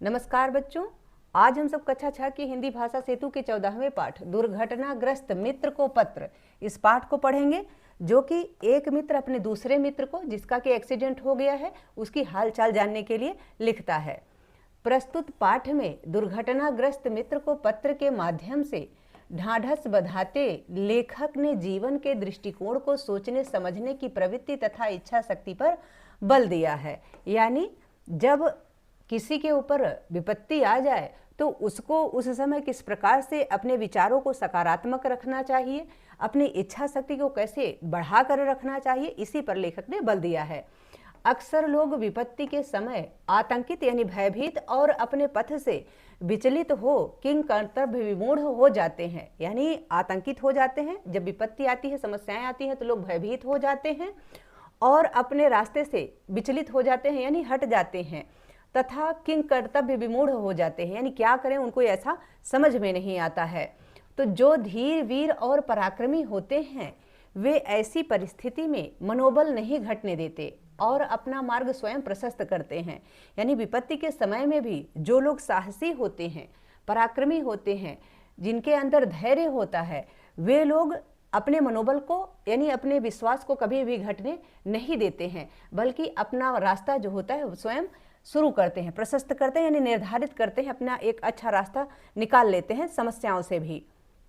नमस्कार बच्चों, आज हम सब कक्षा 6 की हिंदी भाषा सेतु के 14वें पाठ दुर्घटनाग्रस्त मित्र को पत्र इस पाठ को पढ़ेंगे, जो कि एक मित्र अपने दूसरे मित्र को जिसका कि एक्सीडेंट हो गया है उसकी हालचाल जानने के लिए लिखता है। प्रस्तुत पाठ में दुर्घटनाग्रस्त मित्र को पत्र के माध्यम से ढाढ़स बंधाते लेखक ने जीवन के दृष्टिकोण को सोचने समझने की प्रवृत्ति तथा इच्छा शक्ति पर बल दिया है। यानी जब किसी के ऊपर विपत्ति आ जाए तो उसको उस समय किस प्रकार से अपने विचारों को सकारात्मक रखना चाहिए, अपनी इच्छा शक्ति को कैसे बढ़ाकर रखना चाहिए, इसी पर लेखक ने बल दिया है। अक्सर लोग विपत्ति के समय आतंकित यानी भयभीत और अपने पथ से विचलित हो किंग कर्तव्य विमूढ़ हो जाते हैं, यानी आतंकित हो जाते हैं। जब विपत्ति आती है, समस्याएं आती हैं तो लोग भयभीत हो जाते हैं और अपने रास्ते से विचलित हो जाते हैं यानी हट जाते हैं, तथा किंग कर्तव्य विमूढ़ हो जाते हैं, यानी क्या करें उनको ऐसा समझ में नहीं आता है। तो जो धीर वीर और पराक्रमी होते हैं वे ऐसी परिस्थिति में मनोबल नहीं घटने देते और अपना मार्ग स्वयं प्रशस्त करते हैं। यानी विपत्ति के समय में भी जो लोग साहसी होते हैं, पराक्रमी होते हैं, जिनके अंदर धैर्य होता है, वे लोग अपने मनोबल को यानी अपने विश्वास को कभी भी घटने नहीं देते हैं, बल्कि अपना रास्ता जो होता है स्वयं शुरू करते हैं, प्रशस्त करते हैं, यानी निर्धारित करते हैं, अपना एक अच्छा रास्ता निकाल लेते हैं समस्याओं से भी।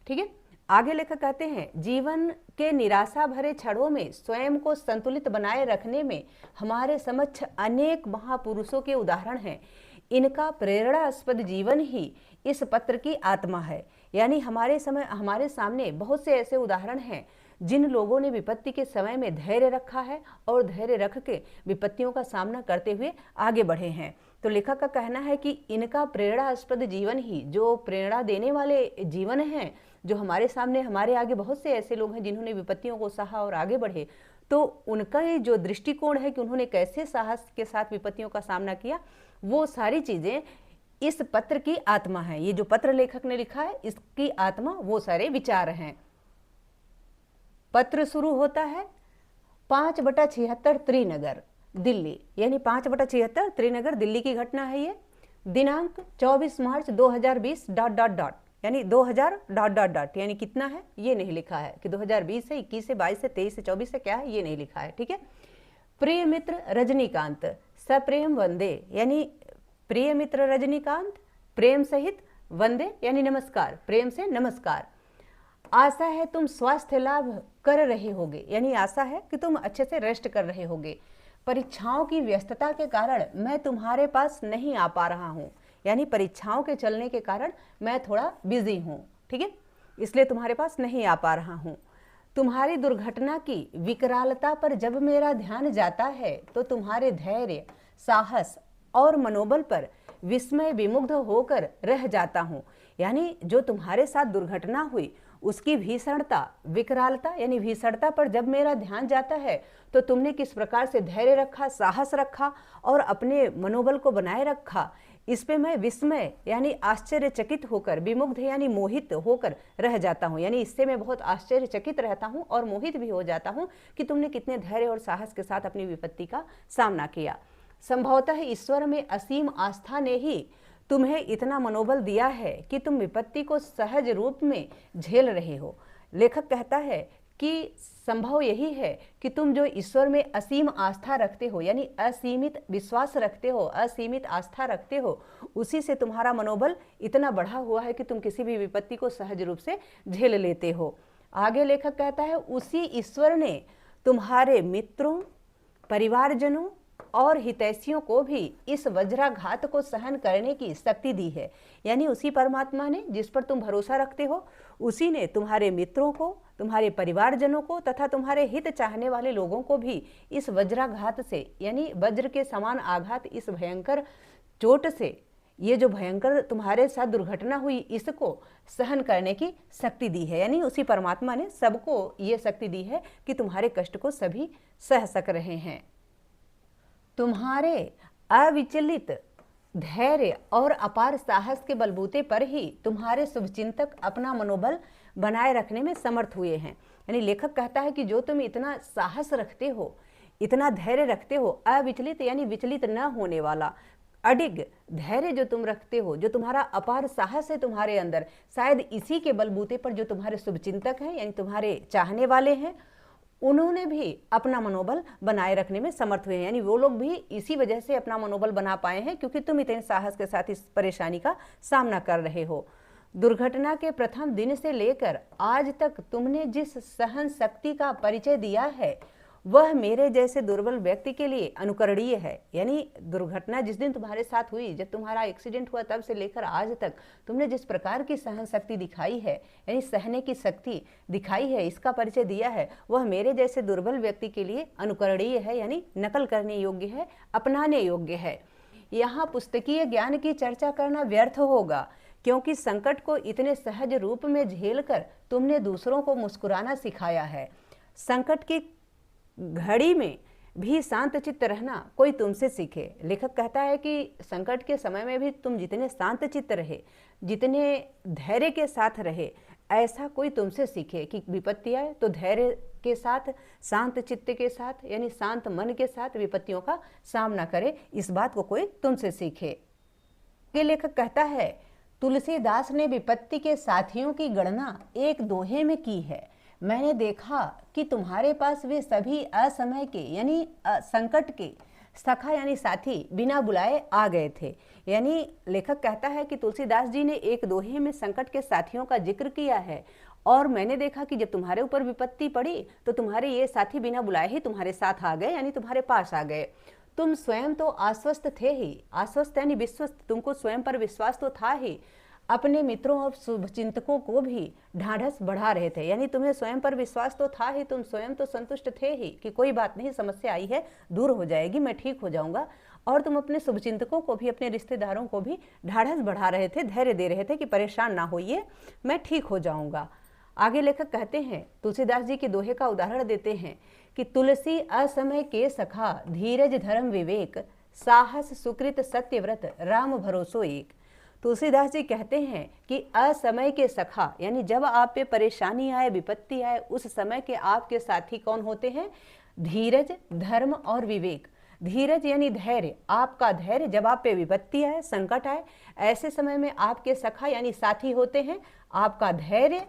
ठीक है, आगे लेखक कहते हैं, जीवन के निराशा भरे क्षणों में स्वयं को संतुलित बनाए रखने में हमारे समक्ष अनेक महापुरुषों के उदाहरण हैं। इनका प्रेरणास्पद जीवन ही इस पत्र की आत्मा है। यानी हमारे सामने बहुत से ऐसे उदाहरण हैं जिन लोगों ने विपत्ति के समय में धैर्य रखा है और धैर्य रख के विपत्तियों का सामना करते हुए आगे बढ़े हैं। तो लेखक का कहना है कि इनका प्रेरणास्पद जीवन ही, जो प्रेरणा देने वाले जीवन हैं, जो हमारे सामने हमारे आगे बहुत से ऐसे लोग हैं जिन्होंने विपत्तियों को सहा और आगे बढ़े, तो उनका ये जो दृष्टिकोण है कि उन्होंने कैसे साहस के साथ विपत्तियों का सामना किया, वो सारी चीजें इस पत्र की आत्मा है। ये जो पत्र लेखक ने लिखा है इसकी आत्मा वो सारे विचार हैं। पत्र शुरू होता है 5/76 त्रिनगर दिल्ली, यानी 5/76 त्रिनगर दिल्ली की घटना है ये। दिनांक 24 मार्च 2020 ... यानी 2000 ... यानी कितना है ये नहीं लिखा है कि 2020 है, 21 है, 22 है, 23 है, 24 है, क्या है ये नहीं लिखा है। ठीक है, प्रिय मित्र रजनीकांत सप्रेम वंदे, यानी प्रिय मित्र रजनीकांत प्रेम सहित वंदे यानी नमस्कार, प्रेम से नमस्कार। आशा है तुम स्वास्थ्य लाभ कर रहे होगे, यानी आशा है कि तुम अच्छे से रेस्ट कर रहे होगे। परीक्षाओं की व्यस्तता के कारण मैं तुम्हारे पास नहीं आ पा रहा हूँ, यानी परीक्षाओं के चलने के कारण मैं थोड़ा बिजी हूँ। ठीक है, इसलिए तुम्हारे पास नहीं आ पा रहा हूँ। तुम्हारी दुर्घटना की विकरालता पर जब मेरा ध्यान जाता है तो तुम्हारे धैर्य, साहस और मनोबल पर विस्मय विमुग्ध होकर रह जाता हूँ। यानी जो तुम्हारे साथ दुर्घटना हुई उसकी भीषणता, विकरालता यानी भीषणता पर जब मेरा ध्यान जाता है तो तुमने किस प्रकार से धैर्य रखा, साहस रखा और अपने मनोबल को बनाए रखा, इस पे मैं विस्मय यानी आश्चर्यचकित होकर, विमुग्ध यानी मोहित होकर रह जाता हूँ। यानी इससे मैं बहुत आश्चर्यचकित रहता हूँ और मोहित भी हो जाता हूँ कि तुमने कितने धैर्य और साहस के साथ अपनी विपत्ति का सामना किया। संभवतः ईश्वर में असीम आस्था ने ही तुम्हें इतना मनोबल दिया है कि तुम विपत्ति को सहज रूप में झेल रहे हो। लेखक कहता है कि संभव यही है कि तुम जो ईश्वर में असीम आस्था रखते हो, यानी असीमित विश्वास रखते हो, असीमित आस्था रखते हो, उसी से तुम्हारा मनोबल इतना बढ़ा हुआ है कि तुम किसी भी विपत्ति को सहज रूप से झेल लेते हो। आगे लेखक कहता है, उसी ईश्वर ने तुम्हारे मित्रों, परिवारजनों और हितैषियों को भी इस वज्राघात को सहन करने की शक्ति दी है। यानी उसी परमात्मा ने जिस पर तुम भरोसा रखते हो, उसी ने तुम्हारे मित्रों को, तुम्हारे परिवारजनों को तथा तुम्हारे हित चाहने वाले लोगों को भी इस वज्राघात से, यानी वज्र के समान आघात, इस भयंकर चोट से, ये जो भयंकर तुम्हारे साथ दुर्घटना हुई, इसको सहन करने की शक्ति दी है। यानी उसी परमात्मा ने सबको ये शक्ति दी है कि तुम्हारे कष्ट को सभी सह सक रहे हैं। तुम्हारे अविचलित धैर्य और अपार साहस के बलबूते पर ही तुम्हारे शुभचिंतक अपना मनोबल बनाए रखने में समर्थ हुए हैं। यानी लेखक कहता है कि जो तुम इतना साहस रखते हो, इतना धैर्य रखते हो, अविचलित यानी विचलित न होने वाला, अडिग धैर्य जो तुम रखते हो, जो तुम्हारा अपार साहस है तुम्हारे अंदर, शायद इसी के बलबूते पर जो तुम्हारे शुभचिंतक हैं यानी तुम्हारे चाहने वाले हैं, उन्होंने भी अपना मनोबल बनाए रखने में समर्थ हुए हैं। यानी वो लोग भी इसी वजह से अपना मनोबल बना पाए हैं क्योंकि तुम इतने साहस के साथ इस परेशानी का सामना कर रहे हो। दुर्घटना के प्रथम दिन से लेकर आज तक तुमने जिस सहन शक्ति का परिचय दिया है वह मेरे जैसे दुर्बल व्यक्ति के लिए अनुकरणीय है। यानी दुर्घटना जिस दिन तुम्हारे साथ हुई, जब तुम्हारा एक्सीडेंट हुआ, तब से लेकर आज तक तुमने जिस प्रकार की सहन शक्ति दिखाई है, यानी सहने की शक्ति दिखाई है, इसका परिचय दिया है, वह मेरे जैसे दुर्बल व्यक्ति के लिए अनुकरणीय है, यानी नकल करने योग्य है, अपनाने योग्य है। यहाँ पुस्तकीय ज्ञान की चर्चा करना व्यर्थ होगा क्योंकि संकट को इतने सहज रूप में झेलकर तुमने दूसरों को मुस्कुराना सिखाया है। संकट की घड़ी में भी शांत चित्त रहना कोई तुमसे सीखे। लेखक कहता है कि संकट के समय में भी तुम जितने शांत चित्त रहे, जितने धैर्य के साथ रहे, ऐसा कोई तुमसे सीखे कि विपत्ति आए तो धैर्य के साथ, शांत चित्त के साथ, यानी शांत मन के साथ विपत्तियों का सामना करे। इस बात को कोई तुमसे सीखे। ये लेखक कहता है, तुलसीदास ने विपत्ति के साथियों की गणना एक दोहे में की है। मैंने देखा कि तुम्हारे पास वे सभी असमय के यानी संकट के सखा यानी साथी बिना बुलाए आ गए थे। यानी लेखक कहता है कि तुलसीदास जी ने एक दोहे में संकट के साथियों का जिक्र किया है और मैंने देखा कि जब तुम्हारे ऊपर विपत्ति पड़ी तो तुम्हारे ये साथी बिना बुलाए ही तुम्हारे साथ आ गए, यानी तुम्हारे पास आ गए। तुम स्वयं तो आश्वस्त थे ही, आश्वस्त यानी विश्वस्त, तुमको स्वयं पर विश्वास तो था ही, अपने मित्रों और शुभचिंतकों को भी ढाढ़स बढ़ा रहे थे। यानी तुम्हें स्वयं पर विश्वास तो था ही, तुम स्वयं तो संतुष्ट थे ही कि कोई बात नहीं, समस्या आई है, दूर हो जाएगी, मैं ठीक हो जाऊंगा। और तुम अपने शुभचिंतकों को भी, अपने रिश्तेदारों को भी ढाढ़स बढ़ा रहे थे, धैर्य दे रहे थे कि परेशान ना होइए, मैं ठीक हो जाऊंगा। आगे लेखक कहते हैं, तुलसीदास जी के दोहे का उदाहरण देते हैं कि तुलसी असमय के सखा, धीरज धर्म विवेक, साहस सुकृत सत्यव्रत, राम भरोसो एक। तुलसीदास जी कहते हैं कि असमय के सखा, यानी जब आप पे परेशानी आए, विपत्ति आए, उस समय के आपके साथी कौन होते हैं? धीरज, धर्म और विवेक। धीरज यानी धैर्य, आपका धैर्य जब आप पे विपत्ति आए, संकट आए, ऐसे समय में आपके सखा यानी साथी होते हैं आपका धैर्य,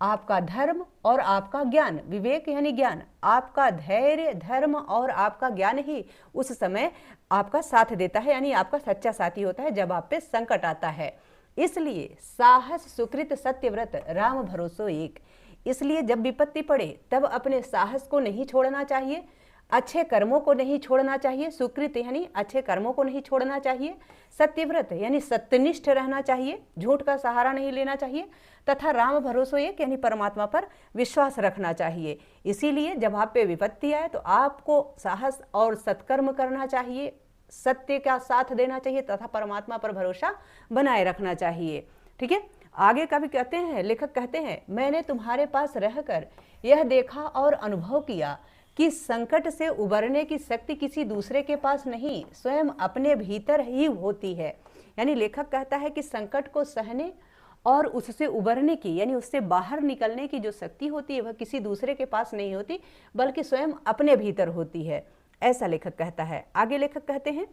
आपका धर्म और आपका ज्ञान। विवेक यानी ज्ञान, आपका धैर्य, धर्म और आपका ज्ञान ही उस समय आपका साथ देता है, यानी आपका सच्चा साथी होता है जब आप पे संकट आता है। इसलिए साहस सुकृत सत्यव्रत, राम भरोसो एक। इसलिए जब विपत्ति पड़े तब अपने साहस को नहीं छोड़ना चाहिए, अच्छे कर्मों को नहीं छोड़ना चाहिए, सुकृत यानी अच्छे कर्मों को नहीं छोड़ना चाहिए, सत्यव्रत यानी सत्यनिष्ठ रहना चाहिए, झूठ का सहारा नहीं लेना चाहिए, तथा राम भरोसो एक यानी परमात्मा पर विश्वास रखना चाहिए। इसीलिए जब आप पे विपत्ति आए तो आपको साहस और सत्कर्म करना चाहिए, सत्य का साथ देना चाहिए तथा परमात्मा पर भरोसा बनाए रखना चाहिए। ठीक है, आगे का भी कहते हैं, लेखक कहते हैं, मैंने तुम्हारे पास रहकर यह देखा और अनुभव किया कि संकट से उबरने की शक्ति किसी दूसरे के पास नहीं, स्वयं अपने भीतर ही होती है। यानी लेखक कहता है कि संकट को सहने और उससे उबरने की यानी उससे बाहर निकलने की जो शक्ति होती है वह किसी दूसरे के पास नहीं होती, बल्कि स्वयं अपने भीतर होती है, ऐसा लेखक कहता है। आगे लेखक कहते हैं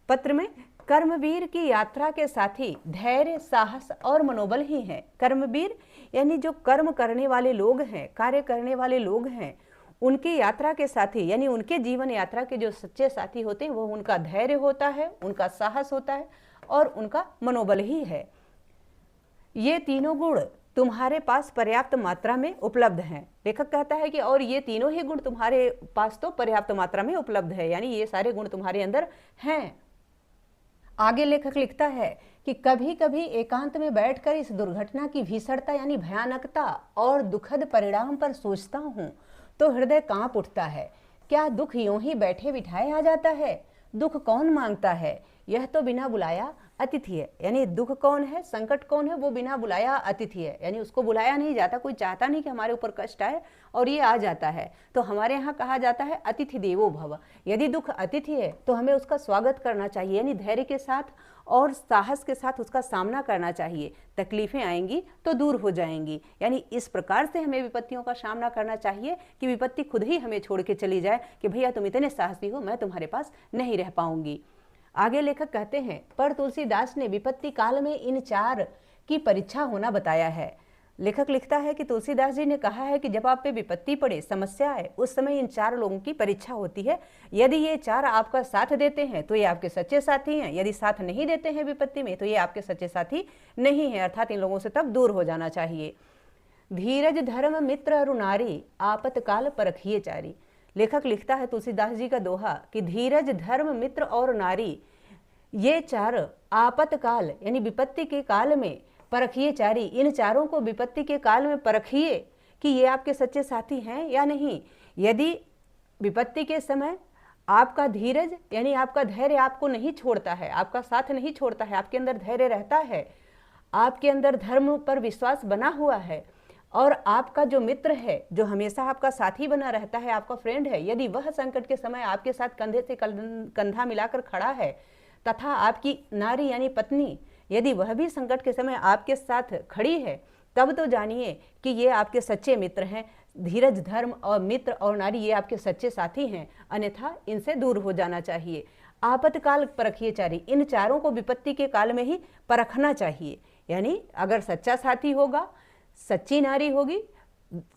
पत्र में, कर्मवीर की यात्रा के साथी धैर्य, साहस और मनोबल ही हैं। कर्मवीर यानी जो कर्म करने वाले लोग हैं, कार्य करने वाले लोग हैं, उनकी यात्रा के साथी यानी उनके जीवन यात्रा के जो सच्चे साथी होते हैं वो उनका धैर्य होता है, उनका साहस होता है और उनका मनोबल ही है। ये तीनों गुण तुम्हारे पास पर्याप्त मात्रा में उपलब्ध हैं। लेखक कहता है कि और ये तीनों ही गुण तुम्हारे पास तो पर्याप्त मात्रा में उपलब्ध है, यानी ये सारे गुण तुम्हारे अंदर हैं। आगे लेखक लिखता है कि कभी कभी एकांत में बैठकर इस दुर्घटना की भीषणता यानी भयानकता और दुखद परिणाम पर सोचता हूँ तो हृदय कांप उठता है। क्या दुख यूं ही बैठे बिठाए आ जाता है? दुख कौन मांगता है? यह तो बिना बुलाया अतिथि है। यानी दुख कौन है, संकट कौन है? वो बिना बुलाया अतिथि है, यानी उसको बुलाया नहीं जाता। कोई चाहता नहीं कि हमारे ऊपर कष्ट आए और ये आ जाता है। तो हमारे यहाँ कहा जाता है अतिथि देवो भव। यदि दुख अतिथि है तो हमें उसका स्वागत करना चाहिए, यानी धैर्य के साथ और साहस के साथ उसका सामना करना चाहिए। तकलीफें आएंगी तो दूर हो जाएंगी, यानी इस प्रकार से हमें विपत्तियों का सामना करना चाहिए कि विपत्ति खुद ही हमें छोड़ के चली जाए कि भैया तुम इतने साहसी हो, मैं तुम्हारे पास नहीं रह पाऊंगी। आगे लेखक कहते हैं, पर तुलसीदास ने विपत्ति काल में इन 4 की परीक्षा होना बताया है। लेखक लिखता है कि तुलसीदास जी ने कहा है कि जब आप पे विपत्ति पड़े, समस्या आए, उस समय इन 4 लोगों की परीक्षा होती है। यदि ये 4 आपका साथ देते हैं तो ये आपके सच्चे साथी हैं, यदि साथ नहीं देते हैं विपत्ति में तो ये आपके सच्चे साथी नहीं है, अर्थात इन लोगों से तब दूर हो जाना चाहिए। धीरज धर्म मित्र अरु नारी, आपतकाल परखिए चारी। लेखक लिखता है तुलसीदास जी का दोहा कि धीरज धर्म मित्र और नारी, ये 4 आपतकाल यानी विपत्ति के काल में परखिए चारी, इन 4 को विपत्ति के काल में परखिए कि ये आपके सच्चे साथी हैं या नहीं। यदि विपत्ति के समय आपका धीरज यानी आपका धैर्य आपको नहीं छोड़ता है, आपका साथ नहीं छोड़ता है, आपके अंदर धैर्य रहता है, आपके अंदर धर्म पर विश्वास बना हुआ है, और आपका जो मित्र है, जो हमेशा आपका साथी बना रहता है, आपका फ्रेंड है, यदि वह संकट के समय आपके साथ कंधे से कंधा मिलाकर खड़ा है, तथा आपकी नारी यानी पत्नी यदि वह भी संकट के समय आपके साथ खड़ी है, तब तो जानिए कि ये आपके सच्चे मित्र हैं। धीरज धर्म और मित्र और नारी ये आपके सच्चे साथी हैं, अन्यथा इनसे दूर हो जाना चाहिए। आपतकाल परखिए चारी, इन 4 को विपत्ति के काल में ही परखना चाहिए। यानी अगर सच्चा साथी होगा, सच्ची नारी होगी,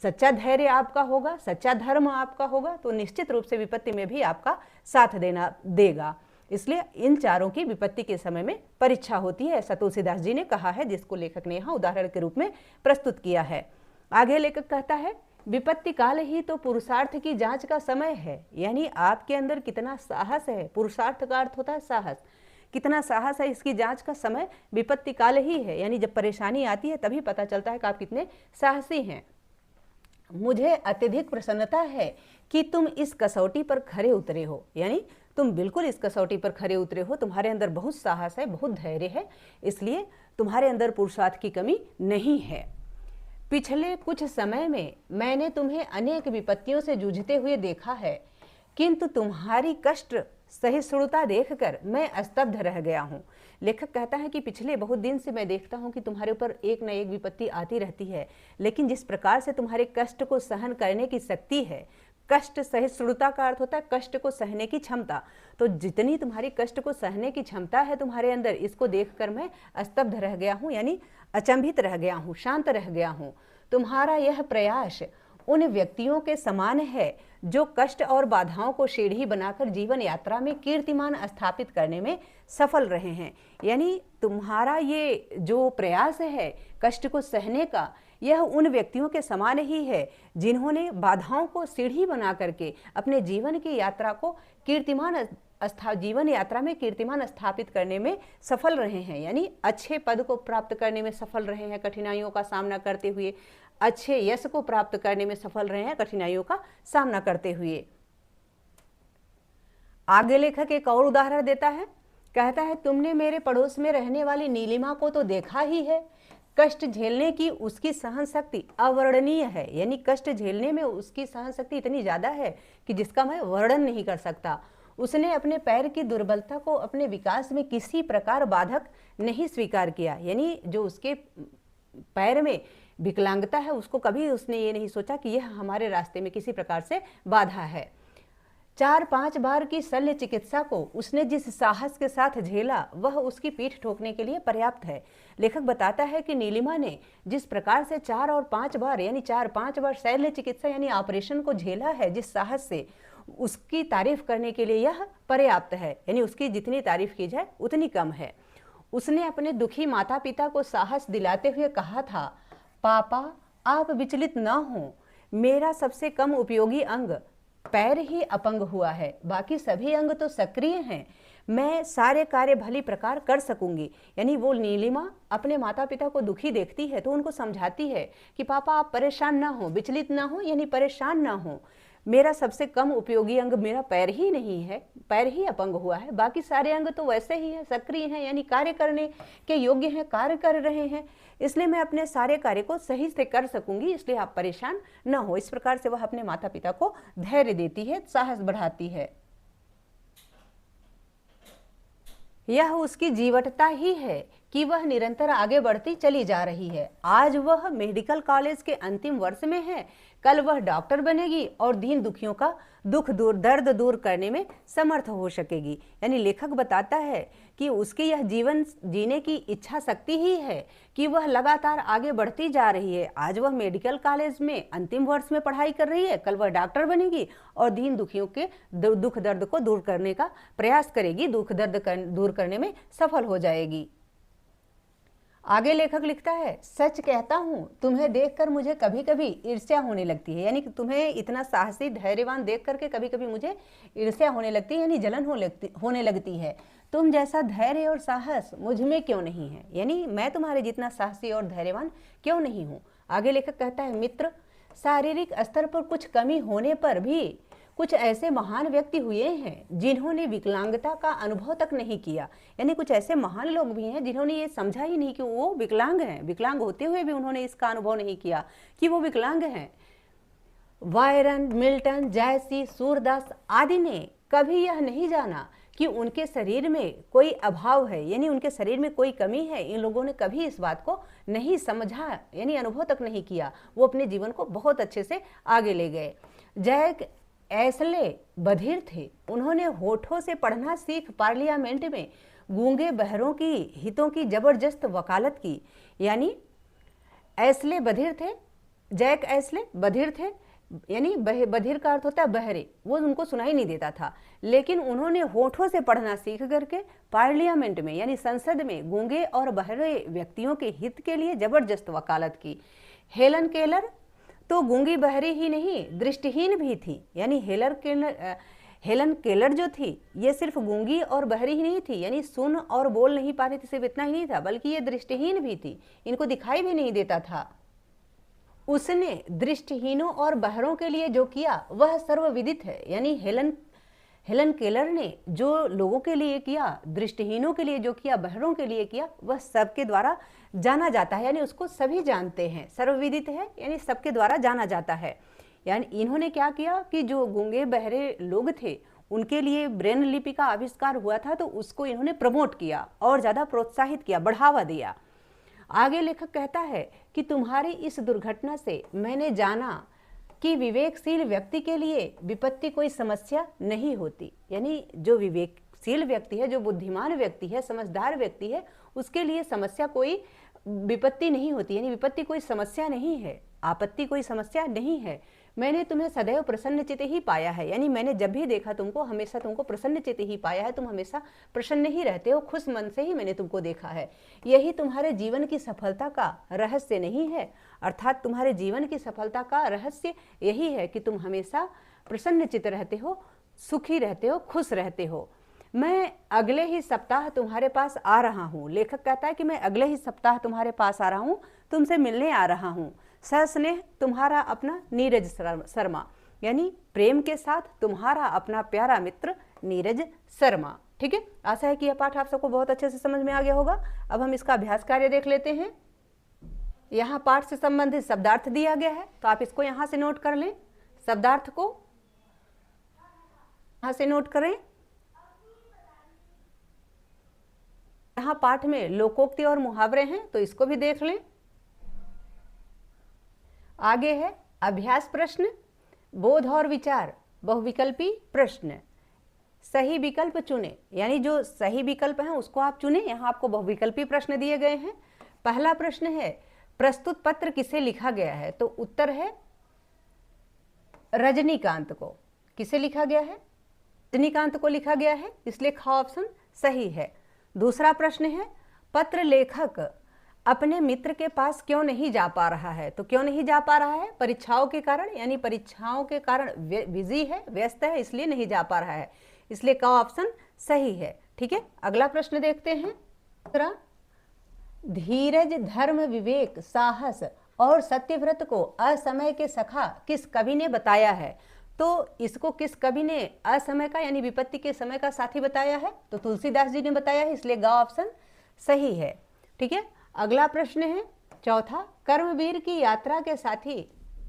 सच्चा धैर्य आपका होगा, सच्चा धर्म आपका होगा, तो निश्चित रूप से विपत्ति में भी आपका साथ देगा। इसलिए इन 4 की विपत्ति के समय में परीक्षा होती है, ऐसा तुलसीदास जी ने कहा है, जिसको लेखक ने यहाँ उदाहरण के रूप में प्रस्तुत किया है। आगे लेखक कहता है, विपत्ति काल ही तो पुरुषार्थ की जांच का समय है। यानी आपके अंदर कितना साहस है, पुरुषार्थ का अर्थ होता है साहस, कितना साहस है, इसकी जांच का समय विपत्ति काल ही है। यानी जब परेशानी आती है तभी पता चलता है कि आप कितने साहसी हैं। मुझे अत्यधिक प्रसन्नता है कि तुम इस कसौटी पर खरे उतरे हो। यानी तुम बिल्कुल इस कसौटी पर खरे उतरे हो, तुम्हारे अंदर बहुत साहस है, बहुत धैर्य है, इसलिए तुम्हारे अंदर पुरुषार्थ की कमी नहीं है। पिछले कुछ समय में मैंने तुम्हें अनेक विपत्तियों से जूझते हुए देखा है, किंतु तुम्हारी कष्ट सहिष्णुता देखकर मैं स्तब्ध रह गया हूँ। लेखक कहता है कि पिछले बहुत दिन से मैं देखता हूँ कि तुम्हारे ऊपर एक न एक विपत्ति आती रहती है, लेकिन जिस प्रकार से तुम्हारे कष्ट को सहन करने की शक्ति है, कष्ट सहिष्णुता का अर्थ होता है कष्ट को सहने की क्षमता, तो जितनी तुम्हारी कष्ट को सहने की क्षमता है तुम्हारे अंदर, इसको देखकर मैं स्तब्ध रह गया हूँ, यानी अचंभित रह गया हूँ, शांत रह गया हूँ। तुम्हारा यह प्रयास उन व्यक्तियों के समान है जो कष्ट और बाधाओं को सीढ़ी बनाकर जीवन यात्रा में कीर्तिमान स्थापित करने में सफल रहे हैं। यानी तुम्हारा ये जो प्रयास है कष्ट को सहने का, यह उन व्यक्तियों के समान ही है जिन्होंने बाधाओं को सीढ़ी बना करके अपने जीवन की यात्रा को जीवन यात्रा में कीर्तिमान स्थापित करने में सफल रहे हैं। यानी अच्छे पद को प्राप्त करने में सफल रहे हैं कठिनाइयों का सामना करते हुए, अच्छे यश को प्राप्त करने में सफल रहे हैं कठिनाइयों का सामना करते हुए। आगे लेखक एक और उदाहरण देता है, कहता है, तुमने मेरे पड़ोस में रहने वाली नीलिमा को तो देखा ही है, कष्ट झेलने की उसकी सहन शक्ति अवर्णनीय है। यानी कष्ट झेलने में उसकी सहन शक्ति इतनी ज्यादा है कि जिसका मैं वर्णन नहीं कर सकता। उसने अपने पैर की दुर्बलता को अपने विकास में किसी प्रकार बाधक नहीं स्वीकार किया। यानी जो उसके पैर में विकलांगता है उसको कभी उसने ये नहीं सोचा कि यह हमारे रास्ते में किसी प्रकार से बाधा है। 4-5 बार की शल्य चिकित्सा को उसने जिस साहस के साथ झेला वह उसकी पीठ ठोकने के लिए पर्याप्त है। लेखक बताता है कि नीलिमा ने जिस प्रकार से 4 और 5 बार यानी 4-5 बार शल्य चिकित्सा यानी ऑपरेशन को झेला है जिस साहस से, उसकी तारीफ करने के लिए यह पर्याप्त है। यानी उसकी जितनी तारीफ की जाए उतनी कम है। उसने अपने दुखी माता पिता को साहस दिलाते हुए कहा था, पापा आप विचलित न हो, मेरा सबसे कम उपयोगी अंग पैर ही अपंग हुआ है, बाकी सभी अंग तो सक्रिय हैं, मैं सारे कार्य भली प्रकार कर सकूंगी। यानी वो नीलिमा अपने माता पिता को दुखी देखती है तो उनको समझाती है कि पापा आप परेशान ना हो, विचलित ना हो, यानी परेशान ना हो, मेरा सबसे कम उपयोगी अंग मेरा पैर ही नहीं है, पैर ही अपंग हुआ है, बाकी सारे अंग तो वैसे ही हैं, सक्रिय हैं, यानी कार्य करने के योग्य हैं, कार्य कर रहे हैं, इसलिए मैं अपने सारे कार्य को सही से कर सकूंगी, इसलिए आप परेशान न हो। इस प्रकार से वह अपने माता पिता को धैर्य देती है, साहस बढ़ाती है। यह उसकी जीवटता ही है कि वह निरंतर आगे बढ़ती चली जा रही है। आज वह मेडिकल कॉलेज के अंतिम वर्ष में है, कल वह डॉक्टर बनेगी और दीन दुखियों का दर्द दूर करने में समर्थ हो सकेगी। यानी लेखक बताता है कि उसकी यह जीवन जीने की इच्छा शक्ति ही है कि वह लगातार आगे बढ़ती जा रही है। आज वह मेडिकल कॉलेज में अंतिम वर्ष में पढ़ाई कर रही है, कल वह डॉक्टर बनेगी और दीन दुखियों के दुख दर्द को दूर करने का प्रयास करेगी, दुख दर्द दूर करने में सफल हो जाएगी। आगे लेखक लिखता है, सच कहता हूँ तुम्हें देखकर मुझे कभी कभी ईर्ष्या होने लगती है। यानी कि तुम्हें इतना साहसी धैर्यवान देख करके कभी कभी मुझे ईर्ष्या होने लगती है, यानी जलन होने लगती है। तुम जैसा धैर्य और साहस मुझ में क्यों नहीं है, यानी मैं तुम्हारे जितना साहसी और धैर्यवान क्यों नहीं हूँ। आगे लेखक कहता है, मित्र, शारीरिक स्तर पर कुछ कमी होने पर भी कुछ ऐसे महान व्यक्ति हुए हैं जिन्होंने विकलांगता का अनुभव तक नहीं किया। यानी कुछ ऐसे महान लोग भी हैं जिन्होंने ये समझा ही नहीं कि वो विकलांग हैं, विकलांग होते हुए भी उन्होंने इसका अनुभव नहीं किया कि वो विकलांग हैं। वायरन, मिल्टन, जयसी, सूरदास आदि ने कभी यह नहीं जाना कि उनके शरीर में कोई अभाव है, यानी उनके शरीर में कोई कमी है। इन लोगों ने कभी इस बात को नहीं समझा, यानी अनुभव तक नहीं किया। वो अपने जीवन को बहुत अच्छे से आगे ले गए। जैक एस्ले बधिर थे, उन्होंने होठों से पढ़ना सीख पार्लियामेंट में गूंगे बहरों की हितों की जबरदस्त वकालत की। यानी एस्ले बधिर थे, जैक एस्ले बधिर थे, यानी बधिर का अर्थ होता है बहरे, वो उनको सुनाई नहीं देता था, लेकिन उन्होंने होठों से पढ़ना सीख करके पार्लियामेंट में यानी संसद में गूंगे और बहरे व्यक्तियों के हित के लिए जबरदस्त वकालत की। हेलन केलर तो गूंगी बहरी ही नहीं, दृष्टिहीन भी थी। यानी हेलन केलर जो थी ये सिर्फ गूंगी और बहरी ही नहीं थी, यानी सुन और बोल नहीं पाती थी, सिर्फ इतना ही नहीं था, बल्कि ये दृष्टिहीन भी थी, इनको दिखाई भी नहीं देता था। उसने दृष्टिहीनों और बहरों के लिए जो किया वह सर्वविदित है। यानी हेलन केलर ने जो लोगों के लिए किया, दृष्टिहीनों के लिए जो किया, बहरों के लिए किया, वह सबके द्वारा जाना जाता है, यानी उसको सभी जानते हैं, सर्वविदित है, यानी सबके द्वारा जाना जाता है। यानी इन्होंने क्या किया कि जो गूंगे बहरे लोग थे उनके लिए ब्रेन लिपि का आविष्कार हुआ था, तो उसको इन्होंने प्रमोट किया और ज़्यादा प्रोत्साहित किया, बढ़ावा दिया। आगे लेखक कहता है कि तुम्हारी इस दुर्घटना से मैंने जाना कि विवेकशील व्यक्ति के लिए विपत्ति कोई समस्या नहीं होती। यानी जो विवेकशील व्यक्ति है, जो बुद्धिमान व्यक्ति है, समझदार व्यक्ति है, उसके लिए समस्या कोई विपत्ति नहीं होती, यानी विपत्ति कोई समस्या नहीं है, आपत्ति कोई समस्या नहीं है। मैंने तुम्हें सदैव प्रसन्नचित्त ही पाया है, यानी मैंने जब भी देखा तुमको हमेशा तुमको प्रसन्नचित्त ही पाया है, तुम हमेशा प्रसन्न ही रहते हो, खुश मन से ही मैंने तुमको देखा है। यही तुम्हारे जीवन की सफलता का रहस्य नहीं है, अर्थात तुम्हारे जीवन की सफलता का रहस्य यही है कि तुम हमेशा प्रसन्नचित्त रहते हो, सुखी रहते हो, खुश रहते हो। मैं अगले ही सप्ताह तुम्हारे पास आ रहा हूँ। लेखक कहता है कि मैं अगले ही सप्ताह तुम्हारे पास आ रहा हूँ, तुमसे मिलने आ रहा हूँ। सस्नेह तुम्हारा अपना नीरज शर्मा, यानी प्रेम के साथ तुम्हारा अपना प्यारा मित्र नीरज शर्मा। ठीक है, आशा है कि यह पाठ आप सबको बहुत अच्छे से समझ में आ गया होगा। अब हम इसका अभ्यास कार्य देख लेते हैं। यहाँ पाठ से संबंधित शब्दार्थ दिया गया है, तो आप इसको यहाँ से नोट कर लें, शब्दार्थ को यहाँ से नोट करें। यहाँ पाठ में लोकोक्ति और मुहावरे हैं, तो इसको भी देख लें। आगे है अभ्यास प्रश्न, बोध और विचार, बहुविकल्पी प्रश्न। सही विकल्प चुने, यानी जो सही विकल्प है उसको आप चुने। यहाँ आपको बहुविकल्पी प्रश्न दिए गए हैं। पहला प्रश्न है, प्रस्तुत पत्र किसे लिखा गया है? तो उत्तर है रजनीकांत को। किसे लिखा गया है? रजनीकांत को लिखा गया है, इसलिए ख ऑप्शन सही है। दूसरा प्रश्न है, पत्र लेखक अपने मित्र के पास क्यों नहीं जा पा रहा है? तो क्यों नहीं जा पा रहा है? परीक्षाओं के कारण, यानी परीक्षाओं के कारण बिजी है, व्यस्त है, इसलिए नहीं जा पा रहा है, इसलिए का ऑप्शन सही है। ठीक है, अगला प्रश्न देखते हैं। दूसरा, धीरज, धर्म, विवेक, साहस और सत्यव्रत को असमय के सखा किस कवि ने बताया है? तो इसको किस कवि ने असमय का यानी विपत्ति के समय का साथी बताया है? तो तुलसीदास जी ने बताया है, इसलिए ग ऑप्शन सही है। ठीक है, अगला प्रश्न है चौथा, कर्मवीर की यात्रा के साथी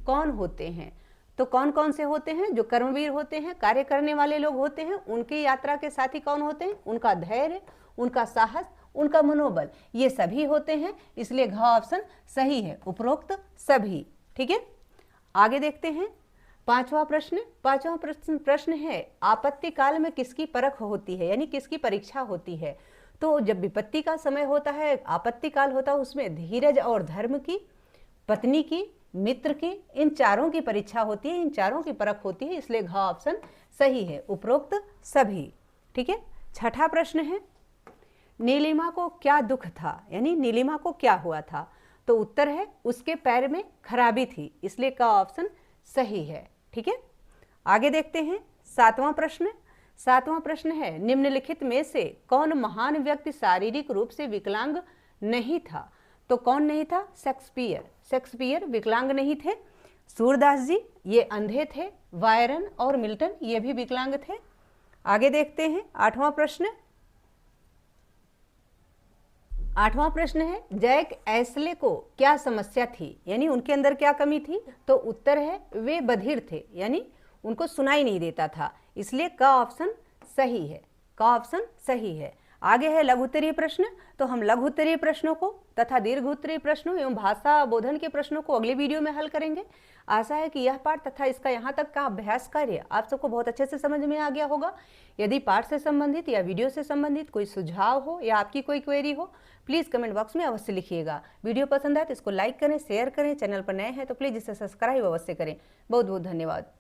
कौन होते हैं? तो कौन कौन से होते हैं? जो कर्मवीर होते हैं, कार्य करने वाले लोग होते हैं, उनकी यात्रा के साथी कौन होते हैं? उनका धैर्य, उनका साहस, उनका मनोबल, ये सभी होते हैं, इसलिए घ ऑप्शन सही है, उपरोक्त सभी। ठीक है, आगे देखते हैं पांचवा प्रश्न है आपत्ति काल में किसकी परख होती है, यानी किसकी परीक्षा होती है। तो जब विपत्ति का समय होता है, आपत्ति काल होता है, उसमें धीरज और धर्म की, पत्नी की, मित्र की, इन चारों की परीक्षा होती है, इन चारों की परख होती है, इसलिए घ ऑप्शन सही है, उपरोक्त सभी। ठीक है, छठा प्रश्न है नीलिमा को क्या दुख था, यानी नीलिमा को क्या हुआ था। तो उत्तर है उसके पैर में खराबी थी, इसलिए का ऑप्शन सही है। ठीक है, आगे देखते हैं सातवां प्रश्न है निम्नलिखित में से कौन महान व्यक्ति शारीरिक रूप से विकलांग नहीं था। तो कौन नहीं था, शेक्सपियर विकलांग नहीं थे, सूरदास जी ये अंधे थे, वायरन और मिल्टन ये भी विकलांग थे। आगे देखते हैं आठवां प्रश्न है जैक एस्ले को क्या समस्या थी, यानी उनके अंदर क्या कमी थी। तो उत्तर है वे बधिर थे, यानी उनको सुनाई नहीं देता था, इसलिए का ऑप्शन सही है। आगे है लघु उत्तरीय प्रश्न। तो हम लघु उत्तरीय प्रश्नों को तथा दीर्घ उत्तरीय प्रश्नों एवं भाषा बोधन के प्रश्नों को अगले वीडियो में हल करेंगे। आशा है कि यह पाठ तथा इसका यहाँ तक का अभ्यास कार्य आप सबको बहुत अच्छे से समझ में आ गया होगा। यदि पाठ से संबंधित या वीडियो से संबंधित कोई सुझाव हो या आपकी कोई क्वेरी हो, प्लीज़ कमेंट बॉक्स में अवश्य लिखिएगा। वीडियो पसंद आए तो इसको लाइक करें, शेयर करें, चैनल पर नए हैं तो प्लीज़ इसे सब्सक्राइब अवश्य करें। बहुत बहुत धन्यवाद।